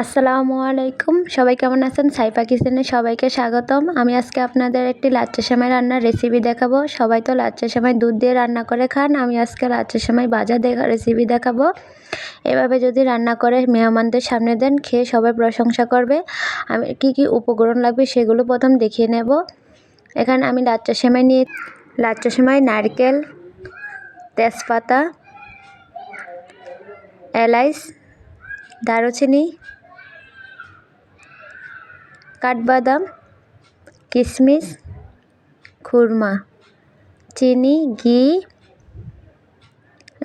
আসসালামু আলাইকুম, সবাই কেমন আছেন? সাইফা কিচেনে সবাইকে স্বাগতম। আমি আজকে আপনাদের একটি লাচ্চা সেমাই রান্নার রেসিপি দেখাবো। সবাই তো লাচ্চা সেমাই দুধ দিয়ে রান্না করে খান, আমি আজকে লাচ্চা সেমাই ভাজা রেসিপি দেখাবো। এভাবে যদি রান্না করে মেহমানদের সামনে দেন, খেয়ে সবাই প্রশংসা করবে। আমি কি উপকরণ লাগবে সেগুলো প্রথম দেখিয়ে নেব। এখানে আমি লাচ্চা সেমাই নারকেল, তেজপাতা, এলাচ, দারুচিনি, কাঠবাদাম, কিশমিশ, খুরমা, চিনি, ঘি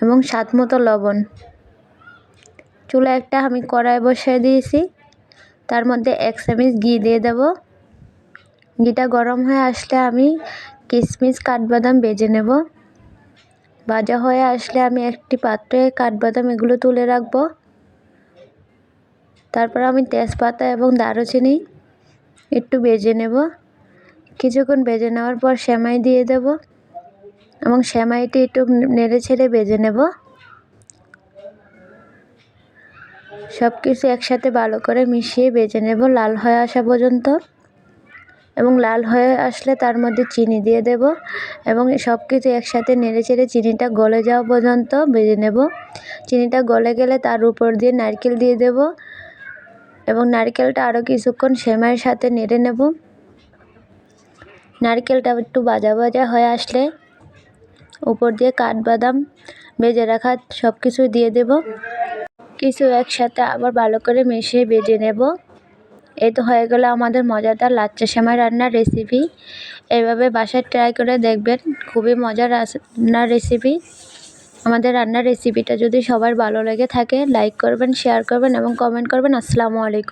এবং স্বাদমতো লবণ। চুলা একটা আমি কড়াই বসিয়ে দিয়েছি, তার মধ্যে 1 চামচ ঘি দিয়ে দেব। ঘিটা গরম হয়ে আসলে আমি কিশমিশ, কাঠবাদাম ভেজে নেব। ভাজা হয়ে আসলে আমি একটি পাত্রে কাঠবাদাম এগুলো তুলে রাখব। তারপর আমি তেজপাতা এবং দারুচিনি একটু ভেজে নেব। কিছুক্ষণ ভেজে নেওয়ার পর সেমাই দিয়ে দেব এবং সেমাইটি একটু নেড়ে ছেড়ে ভেজে নেব। সব কিছু একসাথে ভালো করে মিশিয়ে ভেজে নেব লাল হয়ে আসা পর্যন্ত, এবং লাল হয়ে আসলে তার মধ্যে চিনি দিয়ে দেব এবং সব কিছু একসাথে নেড়ে ছেড়ে চিনিটা গলে যাওয়া পর্যন্ত ভেজে নেব। চিনিটা গলে গেলে তার উপর দিয়ে নারকেল দিয়ে দেব এবং নারকেলটা আরও কিছুক্ষণ সেমাইয়ের সাথে নেড়ে নেব। নারকেলটা একটু ভাজা ভাজা হয়ে আসলে উপর দিয়ে কাঠবাদাম ভেজে রাখা সব কিছু দিয়ে দেব। কিছু একসাথে আবার ভালো করে মিশিয়ে ভেজে নেব। এই তো হয়ে গেল আমাদের মজাদার লাচ্চা সেমাই রান্নার রেসিপি। এইভাবে বাসায় ট্রাই করে দেখবেন, খুবই মজার রান্নার রেসিপি। আমাদের রান্নার রেসিপিটা যদি সবার ভালো লেগে থাকে, লাইক করবেন, শেয়ার করবেন এবং কমেন্ট করবেন। আসসালামু আলাইকুম।